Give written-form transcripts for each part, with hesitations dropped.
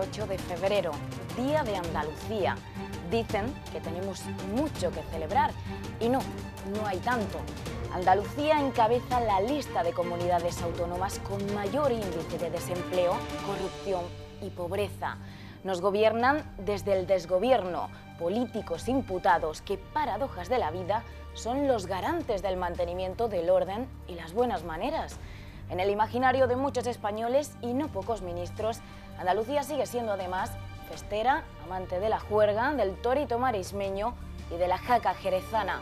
28 de febrero, Día de Andalucía. Dicen que tenemos mucho que celebrar y no hay tanto. Andalucía encabeza la lista de comunidades autónomas con mayor índice de desempleo, corrupción y pobreza. Nos gobiernan desde el desgobierno, políticos imputados que, paradojas de la vida, son los garantes del mantenimiento del orden y las buenas maneras. En el imaginario de muchos españoles y no pocos ministros, Andalucía sigue siendo además festera, amante de la juerga, del torito marismeño y de la jaca jerezana.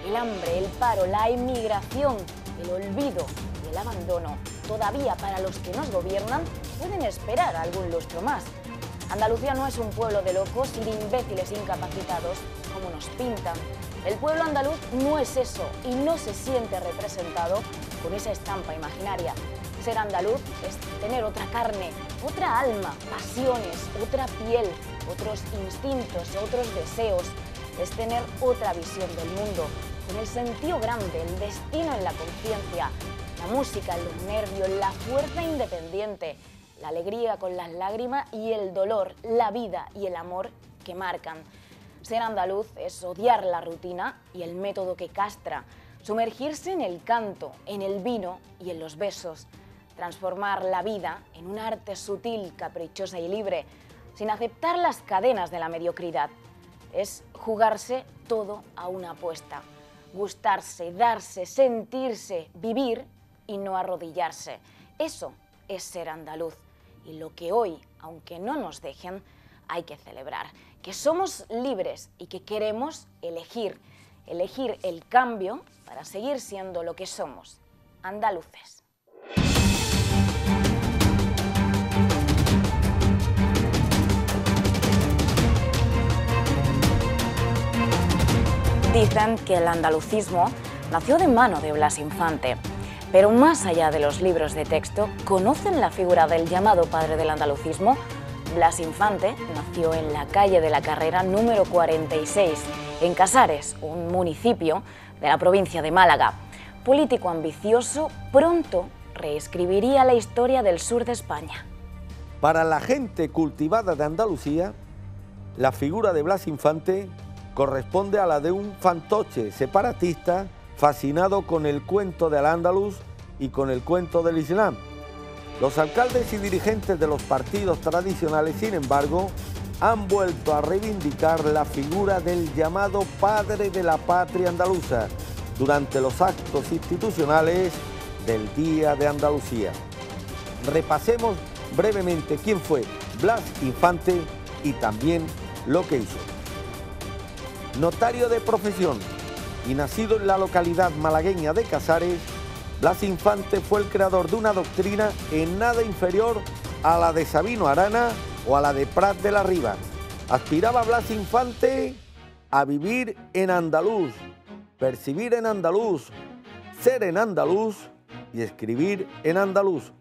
El hambre, el paro, la inmigración, el olvido y el abandono, todavía para los que nos gobiernan, pueden esperar algún lustro más. Andalucía no es un pueblo de locos y de imbéciles incapacitados, como nos pintan. El pueblo andaluz no es eso y no se siente representado con esa estampa imaginaria. Ser andaluz es tener otra carne, otra alma, pasiones, otra piel, otros instintos, otros deseos. Es tener otra visión del mundo, con el sentido grande, el destino en la conciencia, la música en los nervios, la fuerza independiente, la alegría con las lágrimas y el dolor, la vida y el amor que marcan. Ser andaluz es odiar la rutina y el método que castra, sumergirse en el canto, en el vino y en los besos, transformar la vida en un arte sutil, caprichosa y libre, sin aceptar las cadenas de la mediocridad. Es jugarse todo a una apuesta, gustarse, darse, sentirse, vivir y no arrodillarse. Eso es ser andaluz. Y lo que hoy, aunque no nos dejen, hay que celebrar, que somos libres y que queremos elegir el cambio para seguir siendo lo que somos, andaluces. Dicen que el andalucismo nació de mano de Blas Infante. Pero más allá de los libros de texto, ¿conocen la figura del llamado padre del andalucismo? Blas Infante nació en la calle de la Carrera número 46, en Casares, un municipio de la provincia de Málaga. Político ambicioso, pronto reescribiría la historia del sur de España. Para la gente cultivada de Andalucía, la figura de Blas Infante corresponde a la de un fantoche separatista fascinado con el cuento del Andaluz y con el cuento del Islam. Los alcaldes y dirigentes de los partidos tradicionales, sin embargo, han vuelto a reivindicar la figura del llamado padre de la patria andaluza durante los actos institucionales del Día de Andalucía. Repasemos brevemente quién fue Blas Infante y también lo que hizo. Notario de profesión y nacido en la localidad malagueña de Casares, Blas Infante fue el creador de una doctrina en nada inferior a la de Sabino Arana o a la de Prat de la Riba. Aspiraba Blas Infante a vivir en andaluz, percibir en andaluz, ser en andaluz y escribir en andaluz.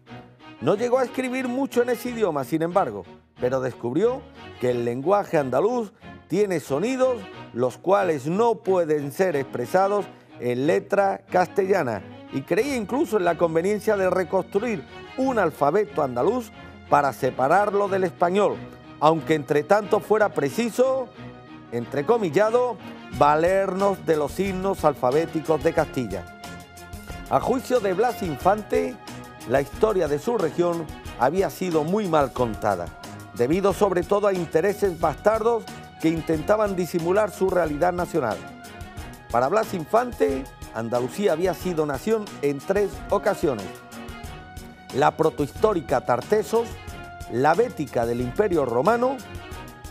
No llegó a escribir mucho en ese idioma, sin embargo, pero descubrió que el lenguaje andaluz tiene sonidos los cuales no pueden ser expresados en letra castellana y creía incluso en la conveniencia de reconstruir un alfabeto andaluz para separarlo del español, aunque entre tanto fuera preciso, entrecomillado, valernos de los signos alfabéticos de Castilla. A juicio de Blas Infante, la historia de su región había sido muy mal contada, debido sobre todo a intereses bastardos que intentaban disimular su realidad nacional. Para Blas Infante, Andalucía había sido nación en 3 ocasiones: la protohistórica Tartesos, la bética del Imperio Romano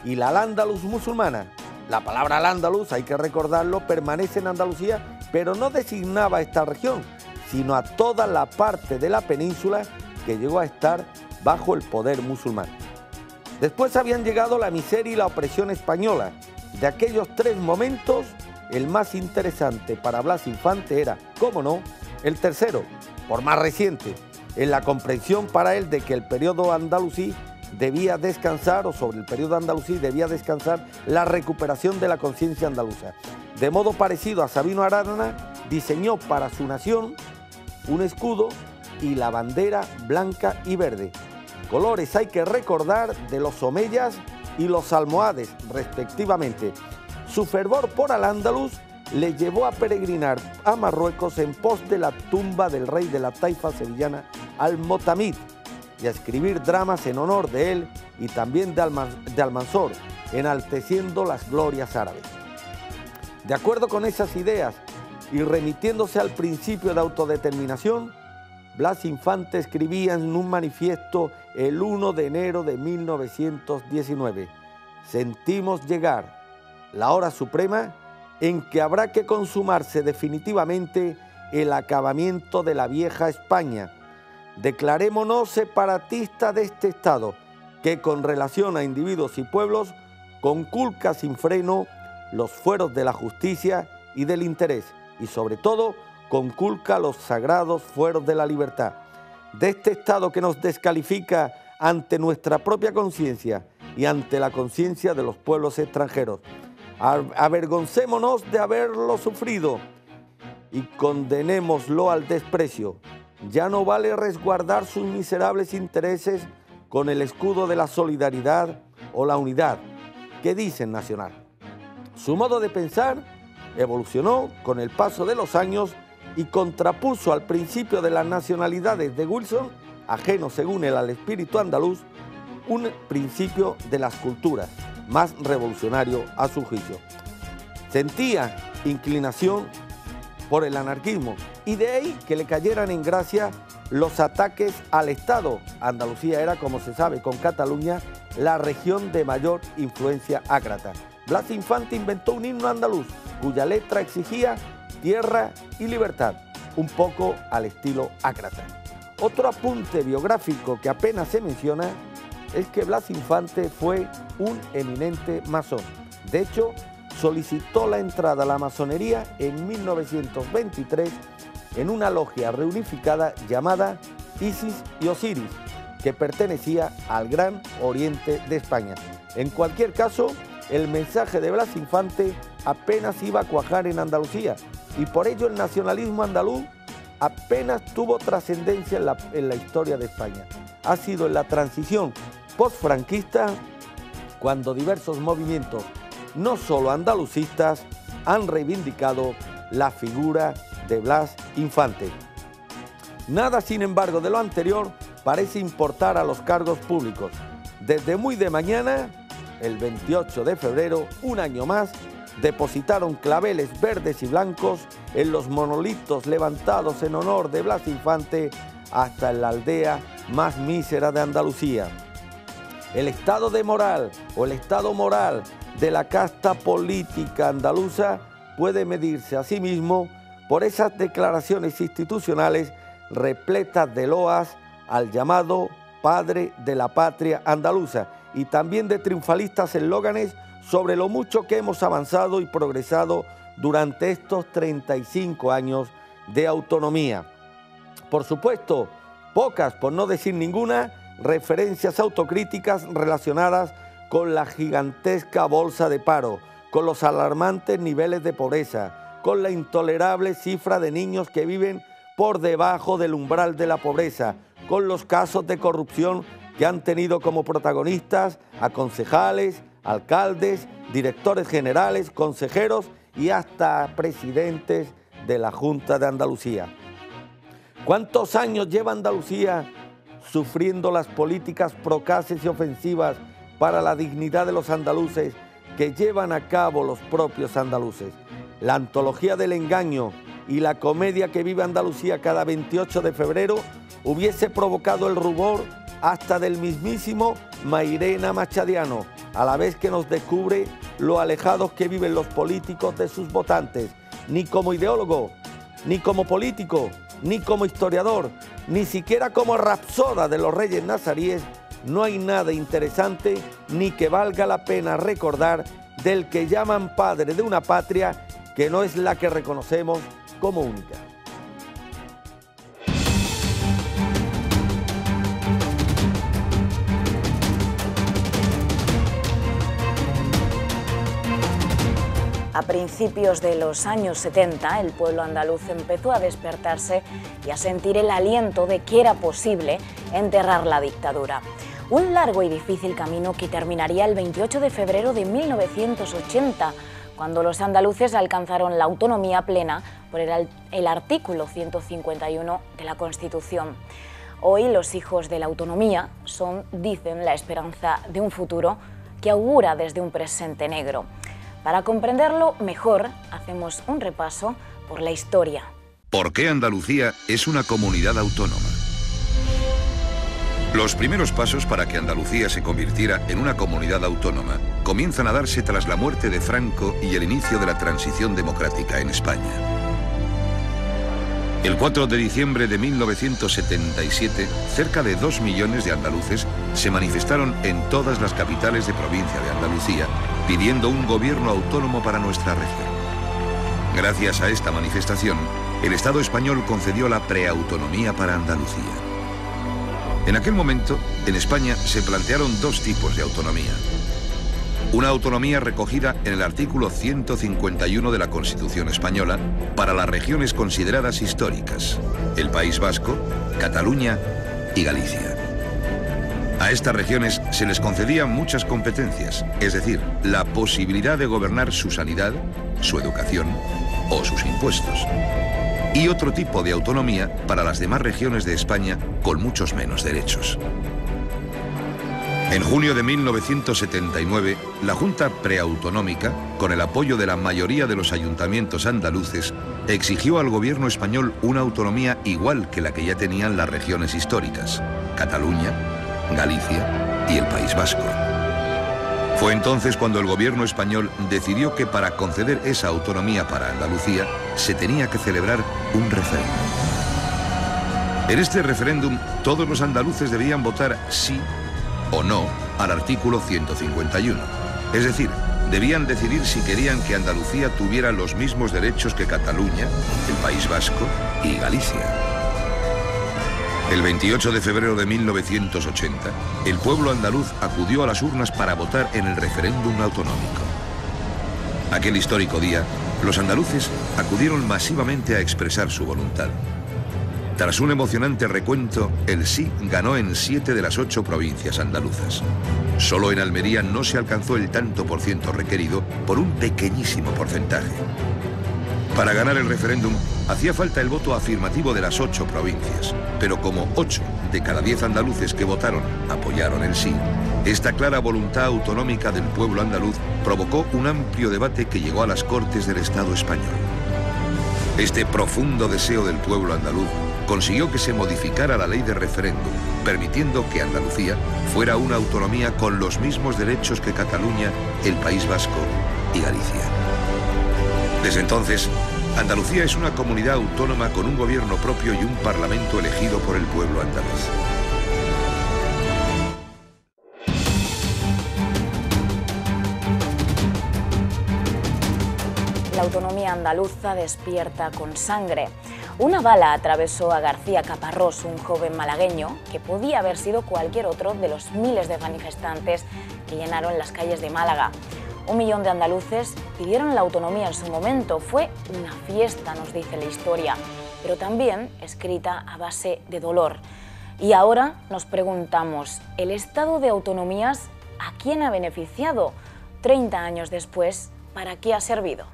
y la Al-Ándalus musulmana. La palabra Al-Ándalus, hay que recordarlo, permanece en Andalucía, pero no designaba a esta región, sino a toda la parte de la península que llegó a estar bajo el poder musulmán. Después habían llegado la miseria y la opresión española. De aquellos 3 momentos, el más interesante para Blas Infante era, cómo no, el tercero, por más reciente, en la comprensión para él de que el periodo andalusí debía descansar, o sobre el periodo andalusí debía descansar la recuperación de la conciencia andaluza. De modo parecido a Sabino Arana, diseñó para su nación un escudo y la bandera blanca y verde. colores hay que recordar de los omeyas y los almohades, respectivamente. Su fervor por Al-Ándalus le llevó a peregrinar a Marruecos en pos de la tumba del rey de la taifa sevillana Al-Motamid y a escribir dramas en honor de él y también de Almanzor, enalteciendo las glorias árabes. De acuerdo con esas ideas y remitiéndose al principio de autodeterminación, Blas Infante escribía en un manifiesto el 1 de enero de 1919: sentimos llegar la hora suprema en que habrá que consumarse definitivamente el acabamiento de la vieja España. Declarémonos separatistas de este Estado que, con relación a individuos y pueblos, conculca sin freno los fueros de la justicia y del interés, y sobre todo conculca los sagrados fueros de la libertad. De este Estado que nos descalifica ante nuestra propia conciencia y ante la conciencia de los pueblos extranjeros. Avergoncémonos de haberlo sufrido y condenémoslo al desprecio. Ya no vale resguardar sus miserables intereses con el escudo de la solidaridad o la unidad, que dicen nacional. Su modo de pensar evolucionó con el paso de los años y contrapuso al principio de las nacionalidades de Wilson, ajeno según él al espíritu andaluz, un principio de las culturas, más revolucionario a su juicio. Sentía inclinación por el anarquismo y de ahí que le cayeran en gracia los ataques al Estado. Andalucía era, como se sabe, con Cataluña, la región de mayor influencia ácrata. Blas Infante inventó un himno andaluz cuya letra exigía tierra y libertad, un poco al estilo ácrata. Otro apunte biográfico que apenas se menciona es que Blas Infante fue un eminente masón. De hecho, solicitó la entrada a la masonería en 1923 en una logia reunificada llamada Isis y Osiris, que pertenecía al Gran Oriente de España. En cualquier caso, el mensaje de Blas Infante apenas iba a cuajar en Andalucía y por ello el nacionalismo andaluz apenas tuvo trascendencia en la historia de España. Ha sido en la transición postfranquista cuando diversos movimientos, no solo andalucistas, han reivindicado la figura de Blas Infante. Nada, sin embargo, de lo anterior parece importar a los cargos públicos. Desde muy de mañana, el 28 de febrero, un año más, depositaron claveles verdes y blancos en los monolitos levantados en honor de Blas Infante hasta en la aldea más mísera de Andalucía. El estado de moral o el estado moral de la casta política andaluza puede medirse a sí mismo por esas declaraciones institucionales repletas de loas al llamado padre de la patria andaluza y también de triunfalistas eslóganes sobre lo mucho que hemos avanzado y progresado durante estos 35 años de autonomía. Por supuesto, pocas, por no decir ninguna, referencias autocríticas relacionadas con la gigantesca bolsa de paro, con los alarmantes niveles de pobreza, con la intolerable cifra de niños que viven por debajo del umbral de la pobreza, con los casos de corrupción que han tenido como protagonistas a concejales, alcaldes, directores generales, consejeros y hasta presidentes de la Junta de Andalucía. ¿Cuántos años lleva Andalucía sufriendo las políticas procaces y ofensivas para la dignidad de los andaluces que llevan a cabo los propios andaluces? La antología del engaño y la comedia que vive Andalucía cada 28 de febrero hubiese provocado el rubor hasta del mismísimo Mairena Machadiano, a la vez que nos descubre lo alejados que viven los políticos de sus votantes, ni como ideólogo, ni como político, ni como historiador, ni siquiera como rapsoda de los reyes nazaríes, no hay nada interesante ni que valga la pena recordar del que llaman padre de una patria que no es la que reconocemos como única. A principios de los años 70, el pueblo andaluz empezó a despertarse y a sentir el aliento de que era posible enterrar la dictadura. Un largo y difícil camino que terminaría el 28 de febrero de 1980, cuando los andaluces alcanzaron la autonomía plena por el artículo 151 de la Constitución. Hoy los hijos de la autonomía son, dicen, la esperanza de un futuro que augura desde un presente negro. Para comprenderlo mejor, hacemos un repaso por la historia. ¿Por qué Andalucía es una comunidad autónoma? Los primeros pasos para que Andalucía se convirtiera en una comunidad autónoma comienzan a darse tras la muerte de Franco y el inicio de la transición democrática en España. El 4 de diciembre de 1977, cerca de 2 millones de andaluces se manifestaron en todas las capitales de provincia de Andalucía pidiendo un gobierno autónomo para nuestra región. Gracias a esta manifestación, el Estado español concedió la preautonomía para Andalucía. En aquel momento, en España se plantearon dos tipos de autonomía. Una autonomía recogida en el artículo 151 de la Constitución española para las regiones consideradas históricas, el País Vasco, Cataluña y Galicia. A estas regiones se les concedían muchas competencias, es decir, la posibilidad de gobernar su sanidad, su educación o sus impuestos. Y otro tipo de autonomía para las demás regiones de España con muchos menos derechos. En junio de 1979, la Junta Preautonómica, con el apoyo de la mayoría de los ayuntamientos andaluces, exigió al gobierno español una autonomía igual que la que ya tenían las regiones históricas, Cataluña, Galicia y el País Vasco. Fue entonces cuando el gobierno español decidió que para conceder esa autonomía para Andalucía se tenía que celebrar un referéndum. En este referéndum, todos los andaluces debían votar sí o no al artículo 151. Es decir, debían decidir si querían que Andalucía tuviera los mismos derechos que Cataluña, el País Vasco y Galicia. El 28 de febrero de 1980, el pueblo andaluz acudió a las urnas para votar en el referéndum autonómico. Aquel histórico día, los andaluces acudieron masivamente a expresar su voluntad. Tras un emocionante recuento, el sí ganó en 7 de las 8 provincias andaluzas. Solo en Almería no se alcanzó el tanto por ciento requerido por un pequeñísimo porcentaje. Para ganar el referéndum, hacía falta el voto afirmativo de las 8 provincias, pero como 8 de cada 10 andaluces que votaron apoyaron el sí, esta clara voluntad autonómica del pueblo andaluz provocó un amplio debate que llegó a las Cortes del Estado español. Este profundo deseo del pueblo andaluz consiguió que se modificara la ley de referéndum, permitiendo que Andalucía fuera una autonomía con los mismos derechos que Cataluña, el País Vasco y Galicia. Desde entonces, Andalucía es una comunidad autónoma con un gobierno propio y un parlamento elegido por el pueblo andaluz. La autonomía andaluza despierta con sangre. Una bala atravesó a García Caparrós, un joven malagueño que podía haber sido cualquier otro de los miles de manifestantes que llenaron las calles de Málaga. 1 millón de andaluces pidieron la autonomía en su momento. Fue una fiesta, nos dice la historia, pero también escrita a base de dolor. Y ahora nos preguntamos, ¿el estado de autonomías a quién ha beneficiado? 30 años después, ¿para qué ha servido?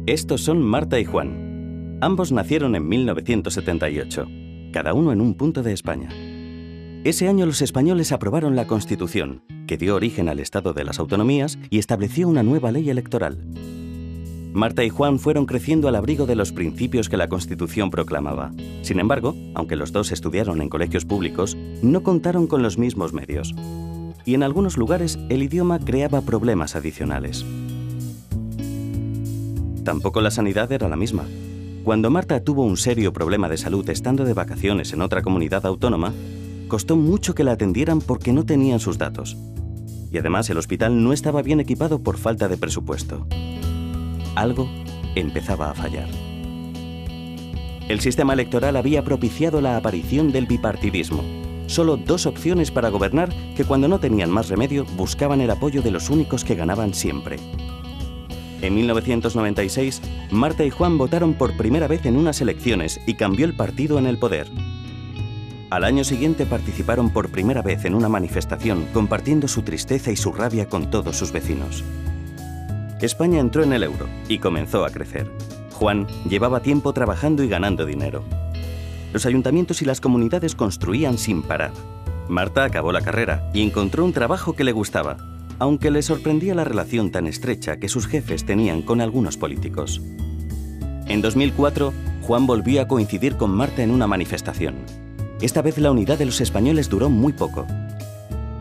Estos son Marta y Juan. Ambos nacieron en 1978, cada uno en un punto de España. Ese año los españoles aprobaron la Constitución, que dio origen al Estado de las Autonomías y estableció una nueva ley electoral. Marta y Juan fueron creciendo al abrigo de los principios que la Constitución proclamaba. Sin embargo, aunque los dos estudiaron en colegios públicos, no contaron con los mismos medios. Y en algunos lugares el idioma creaba problemas adicionales. Tampoco la sanidad era la misma. Cuando Marta tuvo un serio problema de salud estando de vacaciones en otra comunidad autónoma, costó mucho que la atendieran porque no tenían sus datos. Y además el hospital no estaba bien equipado por falta de presupuesto. Algo empezaba a fallar. El sistema electoral había propiciado la aparición del bipartidismo. Solo 2 opciones para gobernar que cuando no tenían más remedio buscaban el apoyo de los únicos que ganaban siempre. En 1996, Marta y Juan votaron por primera vez en unas elecciones y cambió el partido en el poder. Al año siguiente participaron por primera vez en una manifestación, compartiendo su tristeza y su rabia con todos sus vecinos. España entró en el euro y comenzó a crecer. Juan llevaba tiempo trabajando y ganando dinero. Los ayuntamientos y las comunidades construían sin parar. Marta acabó la carrera y encontró un trabajo que le gustaba, aunque le sorprendía la relación tan estrecha que sus jefes tenían con algunos políticos. En 2004, Juan volvió a coincidir con Marta en una manifestación. Esta vez la unidad de los españoles duró muy poco.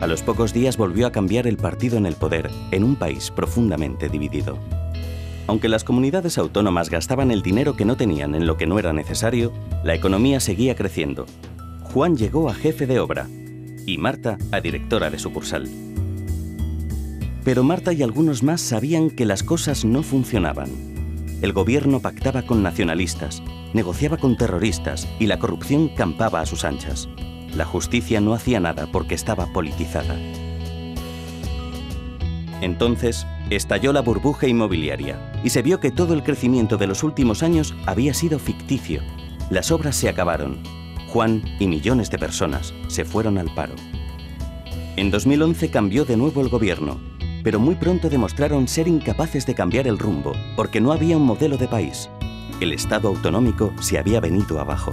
A los pocos días volvió a cambiar el partido en el poder en un país profundamente dividido. Aunque las comunidades autónomas gastaban el dinero que no tenían en lo que no era necesario, la economía seguía creciendo. Juan llegó a jefe de obra y Marta a directora de sucursal. Pero Marta y algunos más sabían que las cosas no funcionaban. El gobierno pactaba con nacionalistas, negociaba con terroristas y la corrupción campaba a sus anchas. La justicia no hacía nada porque estaba politizada. Entonces, estalló la burbuja inmobiliaria y se vio que todo el crecimiento de los últimos años había sido ficticio. Las obras se acabaron. Juan y millones de personas se fueron al paro. En 2011 cambió de nuevo el gobierno, pero muy pronto demostraron ser incapaces de cambiar el rumbo porque no había un modelo de país. El Estado autonómico se había venido abajo.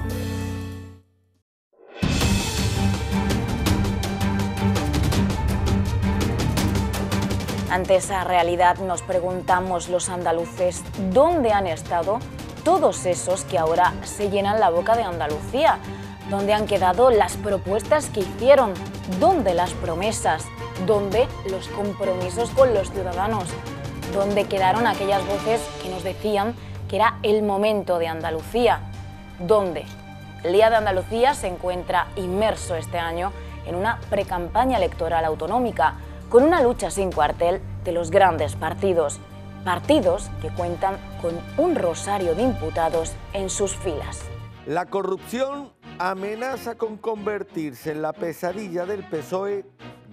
Ante esa realidad nos preguntamos los andaluces dónde han estado todos esos que ahora se llenan la boca de Andalucía, dónde han quedado las propuestas que hicieron, dónde las promesas, dónde los compromisos con los ciudadanos, dónde quedaron aquellas voces que nos decían que era el momento de Andalucía, dónde. El Día de Andalucía se encuentra inmerso este año en una precampaña electoral autonómica, con una lucha sin cuartel de los grandes partidos, partidos que cuentan con un rosario de imputados en sus filas. La corrupción amenaza con convertirse en la pesadilla del PSOE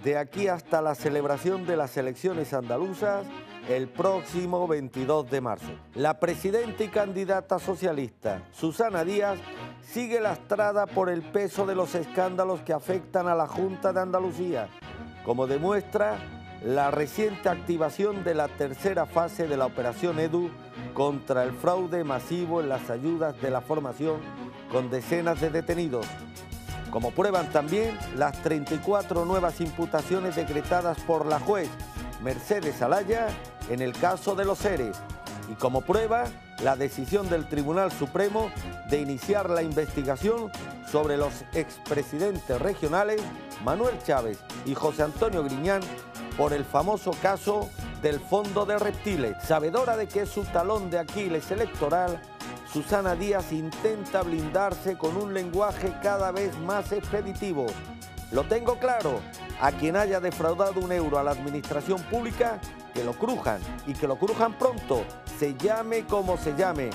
de aquí hasta la celebración de las elecciones andaluzas el próximo 22 de marzo. La presidenta y candidata socialista, Susana Díaz, sigue lastrada por el peso de los escándalos que afectan a la Junta de Andalucía, como demuestra la reciente activación de la tercera fase de la Operación EDU contra el fraude masivo en las ayudas de la formación con decenas de detenidos. Como prueban también las 34 nuevas imputaciones decretadas por la juez Mercedes Alaya en el caso de los ERE. Y como prueba, la decisión del Tribunal Supremo de iniciar la investigación sobre los expresidentes regionales Manuel Chávez y José Antonio Griñán por el famoso caso del Fondo de Reptiles. Sabedora de que es su talón de Aquiles electoral, Susana Díaz intenta blindarse con un lenguaje cada vez más expeditivo. Lo tengo claro, a quien haya defraudado un euro a la administración pública, que lo crujan y que lo crujan pronto, se llame como se llame.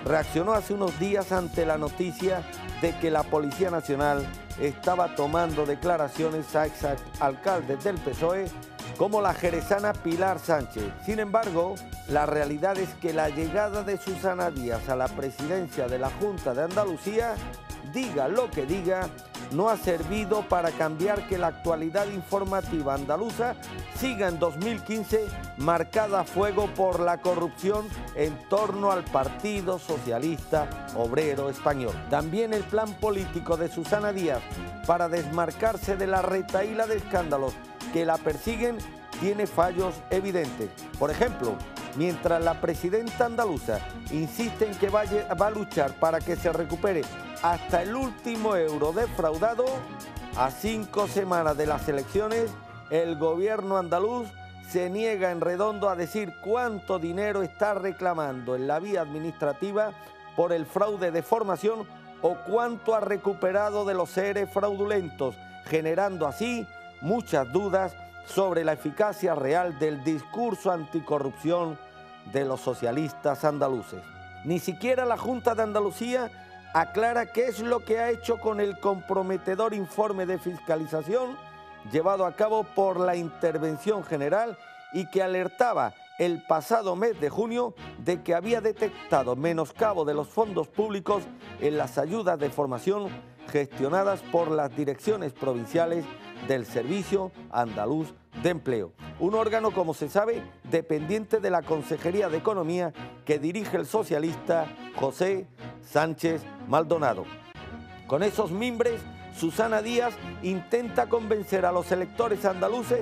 Reaccionó hace unos días ante la noticia de que la Policía Nacional estaba tomando declaraciones a exalcaldes del PSOE como la jerezana Pilar Sánchez. Sin embargo, la realidad es que la llegada de Susana Díaz a la presidencia de la Junta de Andalucía, diga lo que diga, no ha servido para cambiar que la actualidad informativa andaluza siga en 2015 marcada a fuego por la corrupción en torno al Partido Socialista Obrero Español. También el plan político de Susana Díaz para desmarcarse de la retahíla de escándalos que la persiguen tiene fallos evidentes. Por ejemplo, mientras la presidenta andaluza insiste en que va a luchar para que se recupere hasta el último euro defraudado, a 5 semanas de las elecciones, el gobierno andaluz se niega en redondo a decir cuánto dinero está reclamando en la vía administrativa por el fraude de formación o cuánto ha recuperado de los ERE fraudulentos, generando así muchas dudas sobre la eficacia real del discurso anticorrupción de los socialistas andaluces. Ni siquiera la Junta de Andalucía aclara qué es lo que ha hecho con el comprometedor informe de fiscalización llevado a cabo por la Intervención General y que alertaba el pasado mes de junio de que había detectado menoscabo de los fondos públicos en las ayudas de formación gestionadas por las direcciones provinciales del Servicio Andaluz de Empleo. Un órgano, como se sabe, dependiente de la Consejería de Economía que dirige el socialista José Sánchez Maldonado. Con esos mimbres, Susana Díaz intenta convencer a los electores andaluces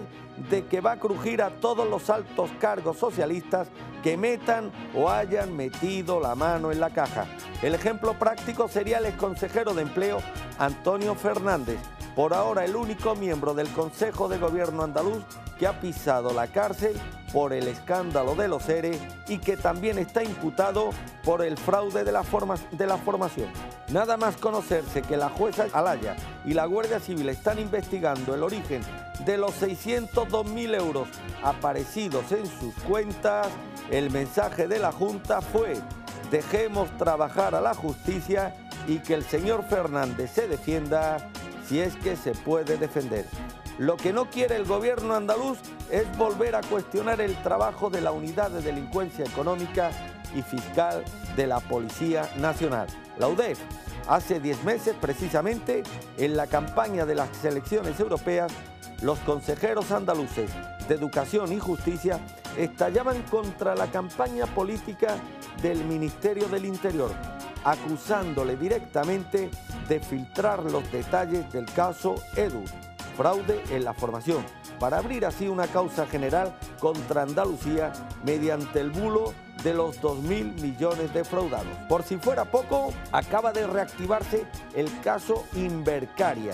de que va a crujir a todos los altos cargos socialistas que metan o hayan metido la mano en la caja. El ejemplo práctico sería el exconsejero de Empleo, Antonio Fernández, por ahora el único miembro del Consejo de Gobierno andaluz que ha pisado la cárcel por el escándalo de los ERE y que también está imputado por el fraude de la formación. Nada más conocerse que la jueza Alaya y la Guardia Civil están investigando el origen de los 602.000 euros aparecidos en sus cuentas, el mensaje de la Junta fue: dejemos trabajar a la justicia y que el señor Fernández se defienda si es que se puede defender. Lo que no quiere el gobierno andaluz es volver a cuestionar el trabajo de la Unidad de Delincuencia Económica y Fiscal de la Policía Nacional, la UDEF. Hace 10 meses, precisamente, en la campaña de las elecciones europeas, los consejeros andaluces de Educación y Justicia estallaban contra la campaña política del Ministerio del Interior, acusándole directamente de filtrar los detalles del caso EDU, fraude en la formación, para abrir así una causa general contra Andalucía mediante el bulo de los 2.000 millones defraudados. Por si fuera poco, acaba de reactivarse el caso Invercaria,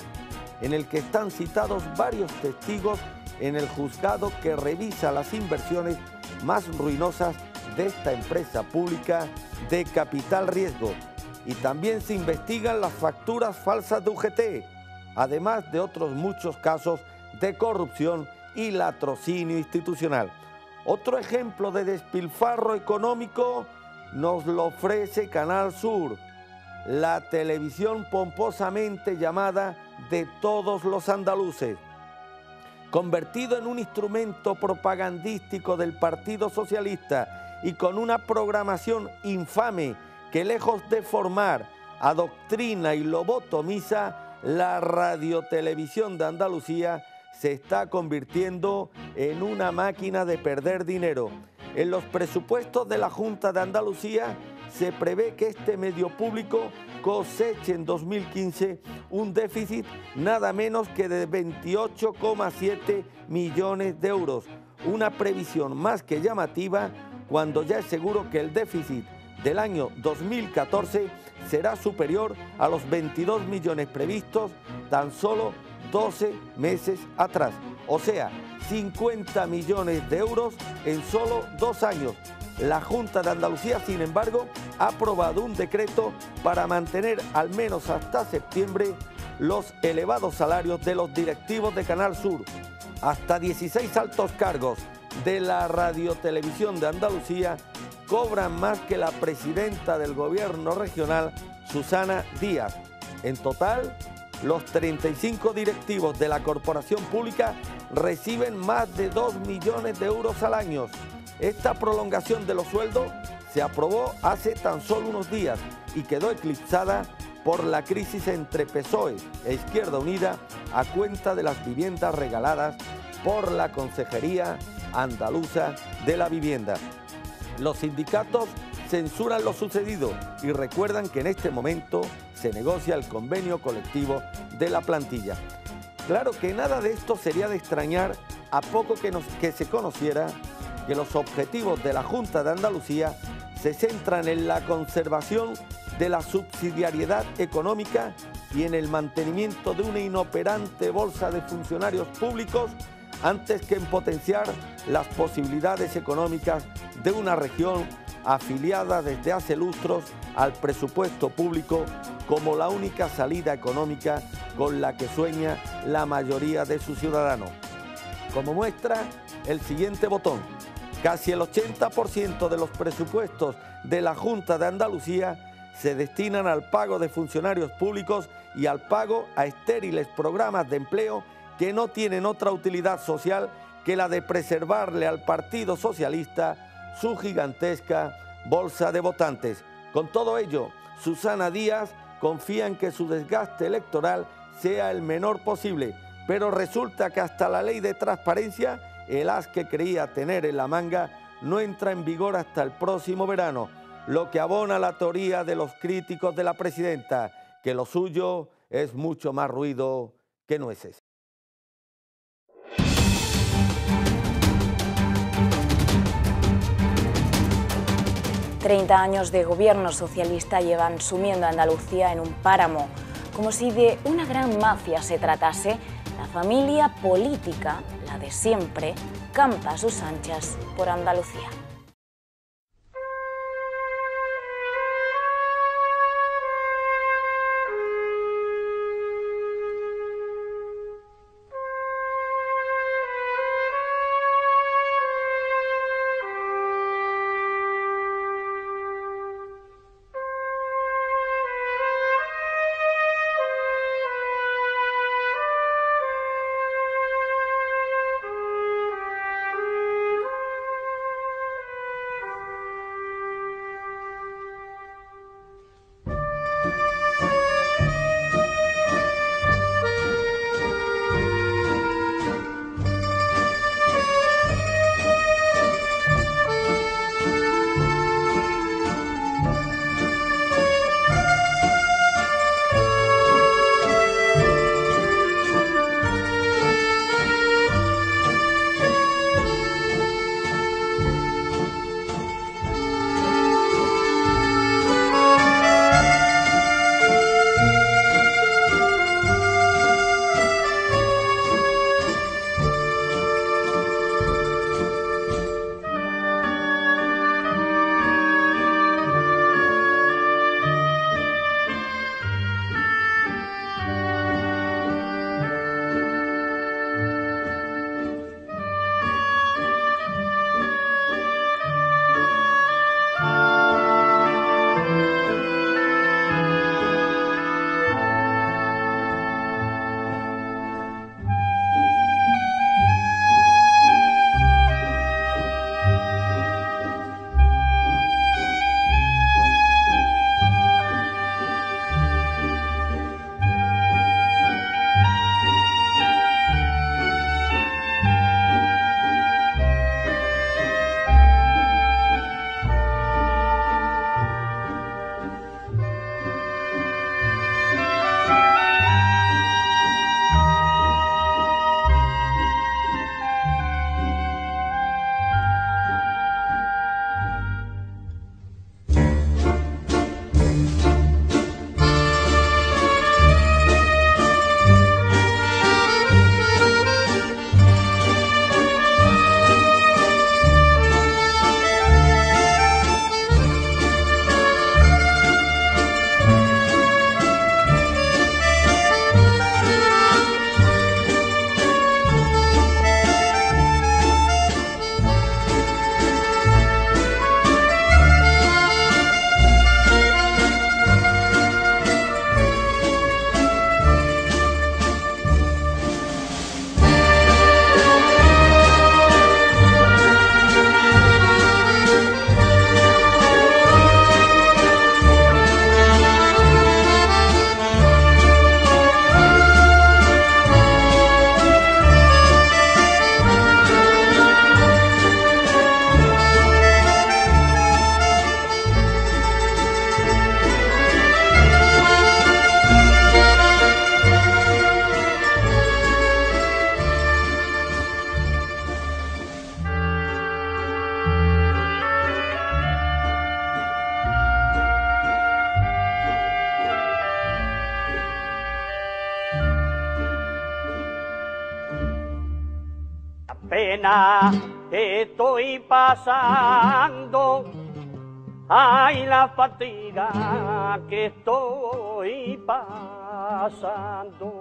en el que están citados varios testigos en el juzgado que revisa las inversiones más ruinosas de esta empresa pública de capital riesgo. Y también se investigan las facturas falsas de UGT, además de otros muchos casos de corrupción y latrocinio institucional. Otro ejemplo de despilfarro económico nos lo ofrece Canal Sur, la televisión pomposamente llamada de todos los andaluces. Convertido en un instrumento propagandístico del Partido Socialista y con una programación infame que, lejos de formar, adoctrina y lobotomiza, la radiotelevisión de Andalucía se está convirtiendo en una máquina de perder dinero. En los presupuestos de la Junta de Andalucía se prevé que este medio público coseche en 2015 un déficit nada menos que de 28,7 millones de euros, una previsión más que llamativa cuando ya es seguro que el déficit del año 2014 será superior a los 22 millones previstos tan solo 12 meses atrás, o sea, 50 millones de euros en solo 2 años. La Junta de Andalucía, sin embargo, ha aprobado un decreto para mantener al menos hasta septiembre los elevados salarios de los directivos de Canal Sur. Hasta 16 altos cargos de la radiotelevisión de Andalucía cobran más que la presidenta del gobierno regional, Susana Díaz. En total, los 35 directivos de la corporación pública reciben más de 2 millones de euros al año. Esta prolongación de los sueldos se aprobó hace tan solo unos días y quedó eclipsada por la crisis entre PSOE e Izquierda Unida a cuenta de las viviendas regaladas por la Consejería Andaluza de la Vivienda. Los sindicatos censuran lo sucedido y recuerdan que en este momento se negocia el convenio colectivo de la plantilla. Claro que nada de esto sería de extrañar a poco que se conociera que los objetivos de la Junta de Andalucía se centran en la conservación de la subsidiariedad económica y en el mantenimiento de una inoperante bolsa de funcionarios públicos antes que en potenciar las posibilidades económicas de una región afiliada desde hace lustros al presupuesto público como la única salida económica con la que sueña la mayoría de sus ciudadanos. Como muestra, el siguiente botón. Casi el 80% de los presupuestos de la Junta de Andalucía se destinan al pago de funcionarios públicos y al pago a estériles programas de empleo que no tienen otra utilidad social que la de preservarle al Partido Socialista su gigantesca bolsa de votantes. Con todo ello, Susana Díaz confía en que su desgaste electoral sea el menor posible, pero resulta que hasta la ley de transparencia, el as que creía tener en la manga, no entra en vigor hasta el próximo verano, lo que abona la teoría de los críticos de la presidenta, que lo suyo es mucho más ruido que nueces. 30 años de gobierno socialista llevan sumiendo a Andalucía en un páramo. Como si de una gran mafia se tratase, la familia política, la de siempre, campa a sus anchas por Andalucía. Pena estoy pasando, ay la fatiga que estoy pasando.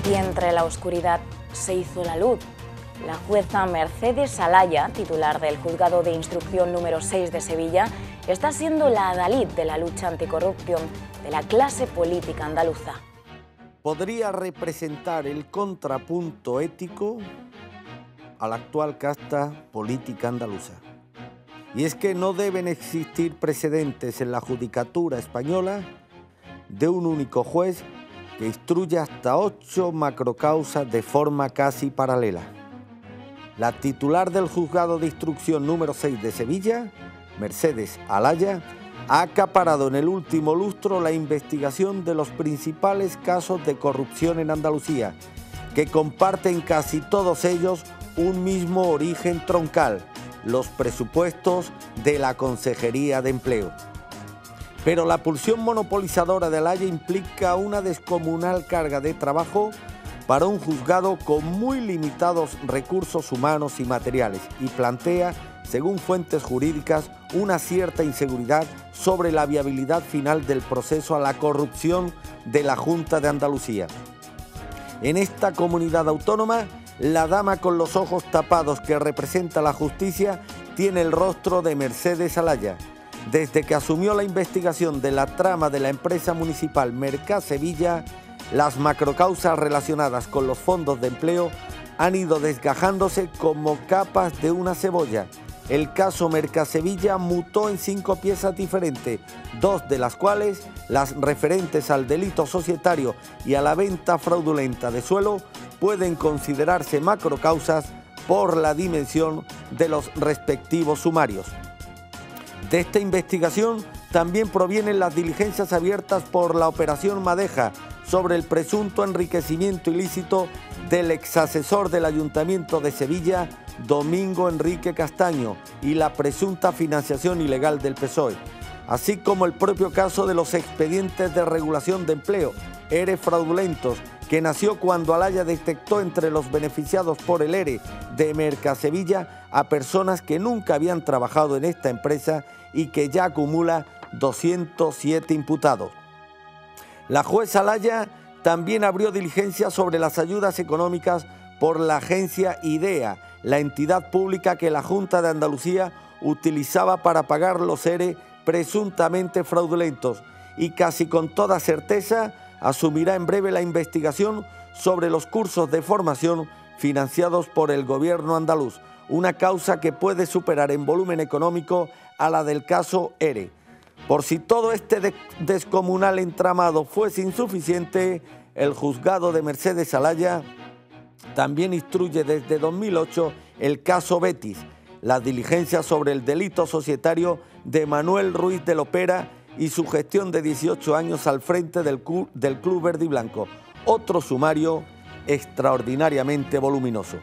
Y entre la oscuridad se hizo la luz. La jueza Mercedes Alaya, titular del Juzgado de Instrucción número 6 de Sevilla, está siendo la adalid de la lucha anticorrupción de la clase política andaluza. podría representar el contrapunto ético a la actual casta política andaluza. Y es que no deben existir precedentes en la judicatura española de un único juez que instruye hasta 8 macrocausas de forma casi paralela. La titular del Juzgado de Instrucción número 6 de Sevilla, Mercedes Alaya, ha acaparado en el último lustro la investigación de los principales casos de corrupción en Andalucía, que comparten casi todos ellos un mismo origen troncal: los presupuestos de la Consejería de Empleo. Pero la pulsión monopolizadora de Alaya implica una descomunal carga de trabajo para un juzgado con muy limitados recursos humanos y materiales, y plantea, según fuentes jurídicas, una cierta inseguridad sobre la viabilidad final del proceso a la corrupción de la Junta de Andalucía. En esta comunidad autónoma, la dama con los ojos tapados que representa la justicia tiene el rostro de Mercedes Alaya. Desde que asumió la investigación de la trama de la empresa municipal Mercasevilla, las macrocausas relacionadas con los fondos de empleo han ido desgajándose como capas de una cebolla. El caso Mercasevilla mutó en 5 piezas diferentes, 2 de las cuales, las referentes al delito societario y a la venta fraudulenta de suelo, pueden considerarse macrocausas por la dimensión de los respectivos sumarios. De esta investigación también provienen las diligencias abiertas por la Operación Madeja sobre el presunto enriquecimiento ilícito del exasesor del Ayuntamiento de Sevilla, Domingo Enrique Castaño, y la presunta financiación ilegal del PSOE, así como el propio caso de los expedientes de regulación de empleo, ERE fraudulentos, que nació cuando Alaya detectó entre los beneficiados por el ERE de Mercasevilla a personas que nunca habían trabajado en esta empresa y que ya acumula 207 imputados. La jueza Alaya también abrió diligencia sobre las ayudas económicas por la agencia IDEA, la entidad pública que la Junta de Andalucía utilizaba para pagar los ERE presuntamente fraudulentos, y casi con toda certeza asumirá en breve la investigación sobre los cursos de formación financiados por el gobierno andaluz, una causa que puede superar en volumen económico a la del caso ERE. Por si todo este descomunal entramado fuese insuficiente, el juzgado de Mercedes Alaya también instruye desde 2008 el caso Betis, la diligencia sobre el delito societario de Manuel Ruiz de Lopera y su gestión de 18 años al frente del Club Verde y Blanco, otro sumario extraordinariamente voluminoso.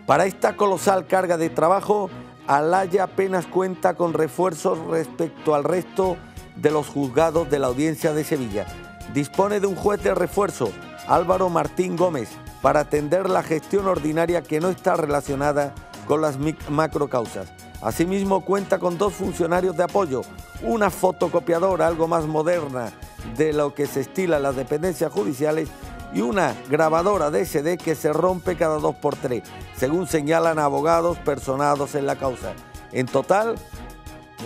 Para esta colosal carga de trabajo, Alaya apenas cuenta con refuerzos respecto al resto de los juzgados de la Audiencia de Sevilla. Dispone de un juez de refuerzo, Álvaro Martín Gómez, para atender la gestión ordinaria que no está relacionada con las macrocausas. Asimismo, cuenta con 2 funcionarios de apoyo, una fotocopiadora algo más moderna de lo que se estila en las dependencias judiciales y una grabadora de SD que se rompe cada 2 por 3, según señalan abogados personados en la causa. En total,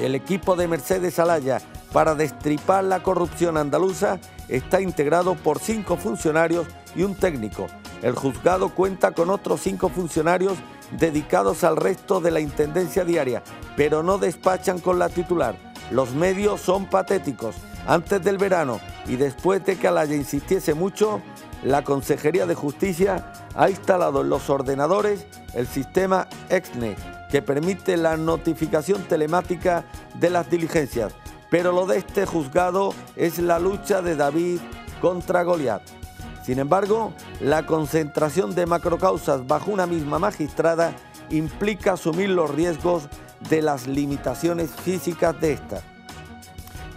el equipo de Mercedes Alaya para destripar la corrupción andaluza está integrado por 5 funcionarios y un técnico. El juzgado cuenta con otros 5 funcionarios dedicados al resto de la intendencia diaria, pero no despachan con la titular. Los medios son patéticos. Antes del verano y después de que Alaya insistiese mucho, la Consejería de Justicia ha instalado en los ordenadores el sistema EXNE, que permite la notificación telemática de las diligencias. Pero lo de este juzgado es la lucha de David contra Goliat. Sin embargo, la concentración de macrocausas bajo una misma magistrada implica asumir los riesgos de las limitaciones físicas de esta.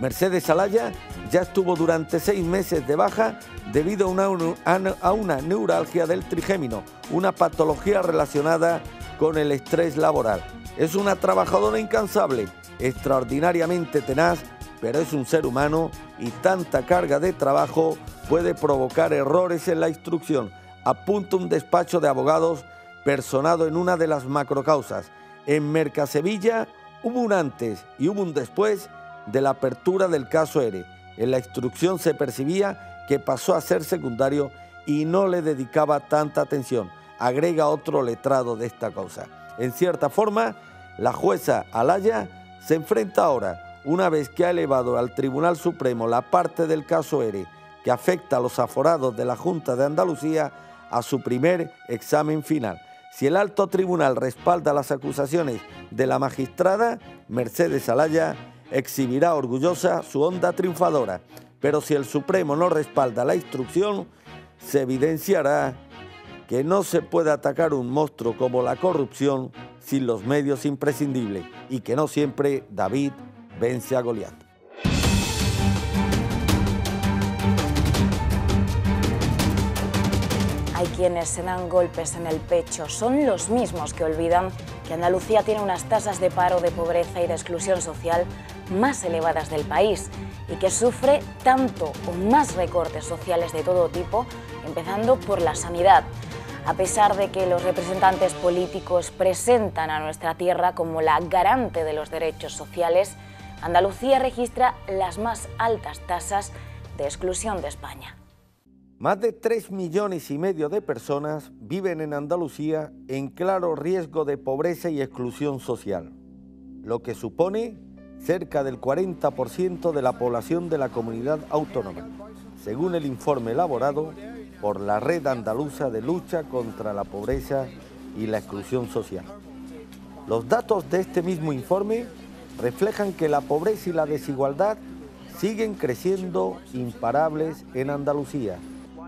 Mercedes Alaya ya estuvo durante 6 meses de baja debido a una neuralgia del trigémino, una patología relacionada con el estrés laboral. Es una trabajadora incansable, extraordinariamente tenaz, pero es un ser humano y tanta carga de trabajo puede provocar errores en la instrucción. Apunta un despacho de abogados personado en una de las macrocausas. En Mercasevilla hubo un antes y hubo un después de la apertura del caso ERE. en la instrucción se percibía que pasó a ser secundario y no le dedicaba tanta atención, agrega otro letrado de esta causa. En cierta forma, la jueza Alaya se enfrenta ahora, una vez que ha elevado al Tribunal Supremo la parte del caso ERE que afecta a los aforados de la Junta de Andalucía a su primer examen final. Si el alto tribunal respalda las acusaciones de la magistrada, Mercedes Alaya exhibirá orgullosa su honda triunfadora, pero si el Supremo no respalda la instrucción, se evidenciará que no se puede atacar un monstruo como la corrupción sin los medios imprescindibles y que no siempre David vence a Goliat. Hay quienes se dan golpes en el pecho, son los mismos que olvidan que Andalucía tiene unas tasas de paro, de pobreza y de exclusión social más elevadas del país y que sufre tanto o más recortes sociales de todo tipo, empezando por la sanidad. A pesar de que los representantes políticos presentan a nuestra tierra como la garante de los derechos sociales, Andalucía registra las más altas tasas de exclusión de España. Más de 3,5 millones de personas viven en Andalucía en claro riesgo de pobreza y exclusión social, lo que supone cerca del 40% de la población de la comunidad autónoma, según el informe elaborado por la Red Andaluza de Lucha contra la Pobreza y la Exclusión Social. Los datos de este mismo informe reflejan que la pobreza y la desigualdad siguen creciendo imparables en Andalucía,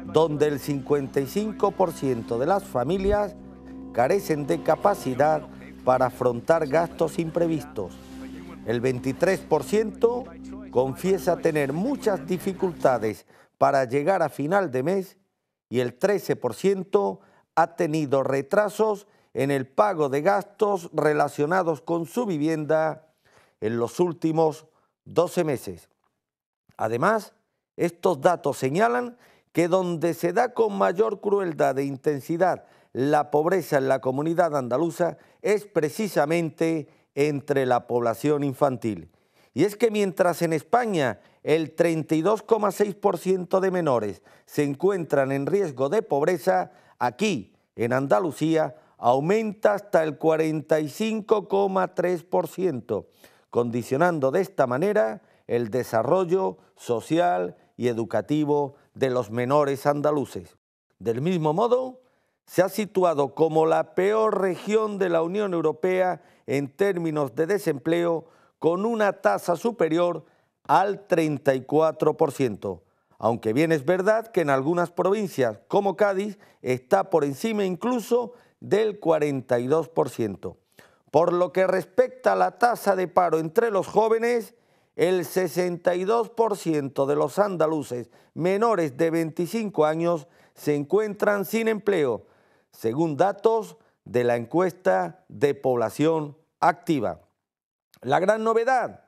donde el 55% de las familias carecen de capacidad para afrontar gastos imprevistos. El 23% confiesa tener muchas dificultades para llegar a final de mes y el 13% ha tenido retrasos en el pago de gastos relacionados con su vivienda en los últimos 12 meses. Además, estos datos señalan que donde se da con mayor crueldad e intensidad la pobreza en la comunidad andaluza es precisamente entre la población infantil. Y es que mientras en España el 32,6% de menores se encuentran en riesgo de pobreza, aquí en Andalucía aumenta hasta el 45,3%, condicionando de esta manera el desarrollo social y educativo de los menores andaluces. Del mismo modo, se ha situado como la peor región de la Unión Europea en términos de desempleo, con una tasa superior al 34%, aunque bien es verdad que en algunas provincias, como Cádiz, está por encima incluso del 42%. Por lo que respecta a la tasa de paro entre los jóvenes, el 62% de los andaluces menores de 25 años se encuentran sin empleo, según datos de la encuesta de población activa. La gran novedad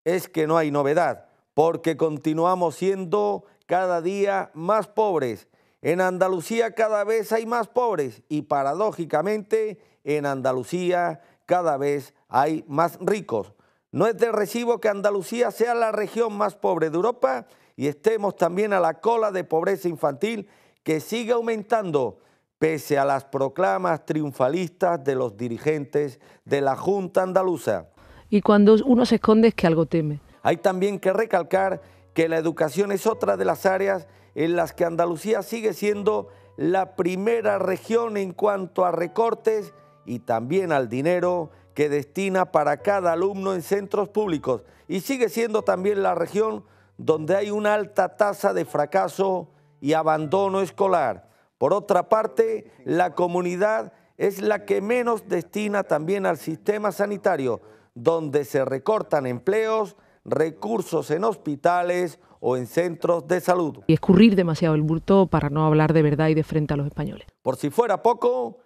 es que no hay novedad, porque continuamos siendo cada día más pobres. En Andalucía cada vez hay más pobres y paradójicamente en Andalucía cada vez hay más ricos. No es de recibo que Andalucía sea la región más pobre de Europa y estemos también a la cola de pobreza infantil que sigue aumentando, pese a las proclamas triunfalistas de los dirigentes de la Junta Andaluza. Y cuando uno se esconde es que algo teme. Hay también que recalcar que la educación es otra de las áreas en las que Andalucía sigue siendo la primera región en cuanto a recortes y también al dinero que destina para cada alumno en centros públicos, y sigue siendo también la región donde hay una alta tasa de fracaso y abandono escolar. Por otra parte, la comunidad es la que menos destina también al sistema sanitario, donde se recortan empleos, recursos en hospitales o en centros de salud. Y escurrir demasiado el bulto para no hablar de verdad y de frente a los españoles. Por si fuera poco,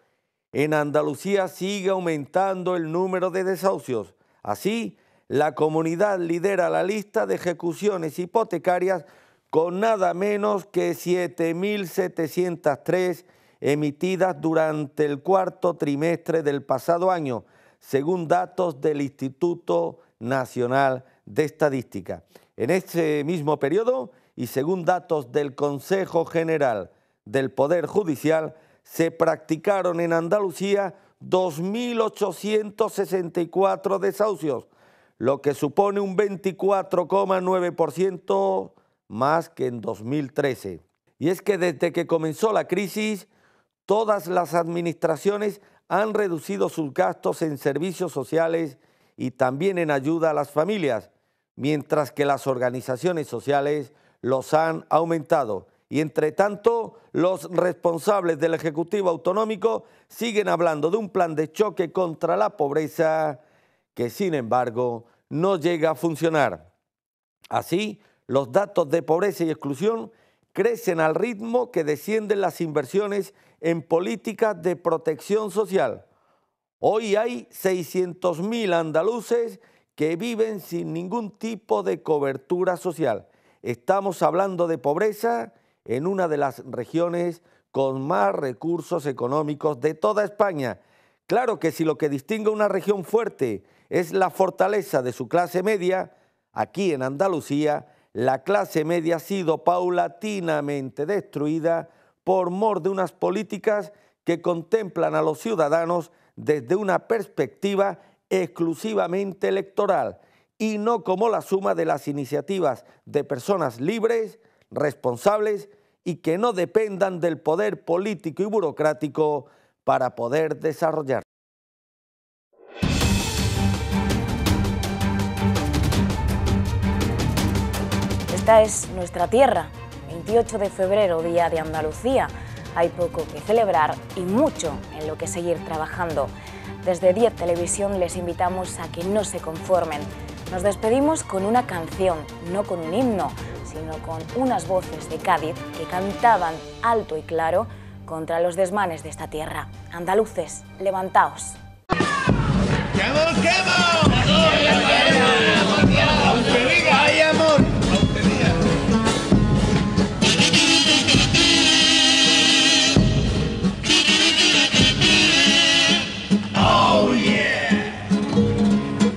en Andalucía sigue aumentando el número de desahucios. Así, la comunidad lidera la lista de ejecuciones hipotecarias con nada menos que 7.703 emitidas durante el cuarto trimestre del pasado año, según datos del Instituto Nacional de Estadística. En este mismo periodo, y según datos del Consejo General del Poder Judicial, se practicaron en Andalucía 2.864 desahucios, lo que supone un 24,9% más que en 2013. Y es que desde que comenzó la crisis, todas las administraciones han reducido sus gastos en servicios sociales y también en ayuda a las familias, mientras que las organizaciones sociales los han aumentado. Y entre tanto, los responsables del Ejecutivo Autonómico siguen hablando de un plan de choque contra la pobreza que, sin embargo, no llega a funcionar. Así, los datos de pobreza y exclusión crecen al ritmo que descienden las inversiones en políticas de protección social. Hoy hay 600.000 andaluces que viven sin ningún tipo de cobertura social. Estamos hablando de pobreza en una de las regiones con más recursos económicos de toda España. Claro que si lo que distingue a una región fuerte es la fortaleza de su clase media, aquí en Andalucía la clase media ha sido paulatinamente destruida por mor de unas políticas que contemplan a los ciudadanos desde una perspectiva exclusivamente electoral y no como la suma de las iniciativas de personas libres, responsables y que no dependan del poder político y burocrático para poder desarrollar. Esta es nuestra tierra, 28 de febrero, Día de Andalucía. Hay poco que celebrar y mucho en lo que seguir trabajando. Desde 10 Televisión les invitamos a que no se conformen. Nos despedimos con una canción, no con un himno, sino con unas voces de Cádiz que cantaban alto y claro contra los desmanes de esta tierra. Andaluces, levantaos. ¡Quemo, quemo! ¡Aunque diga hay amor! ¡Aunque diga! ¡Oh, yeah!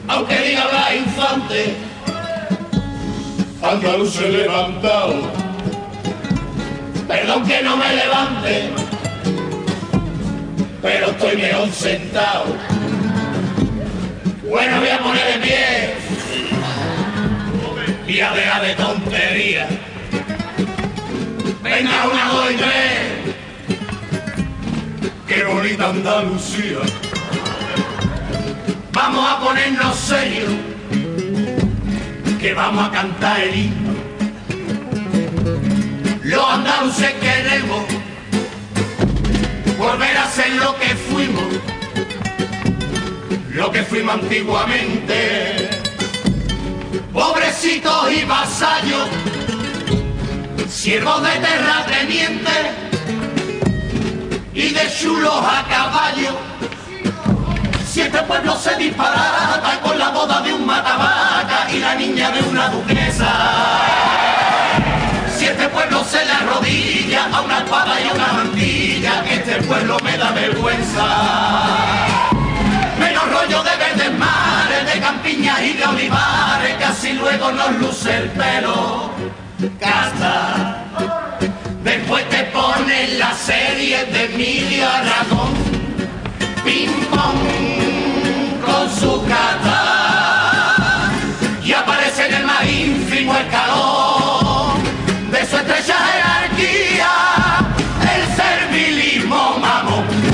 Aunque diga la infante, andaluces levantado. Perdón que no me levante, pero estoy mejor sentado. Bueno, voy a poner de pie y a dejar de tontería. Venga, una, dos y tres. Qué bonita Andalucía. Vamos a ponernos serios, que vamos a cantar el himno. Los andaluces queremos volver a ser lo que fuimos antiguamente, pobrecitos y vasallos, siervos de terratenientes y de chulos a caballo. Si este pueblo se disparata con la boda de un matavaca y la niña de una duquesa, si este pueblo se le arrodilla a una espada y a una mantilla, este pueblo me da vergüenza. Menos rollo de verdes mares, de campiñas y de olivares, casi luego nos luce el pelo. Casta. Después te ponen la serie de Emilio Aragón, ping pong con su cata, y aparece en el más ínfimo escalón de su estrecha jerarquía el servilismo mamón.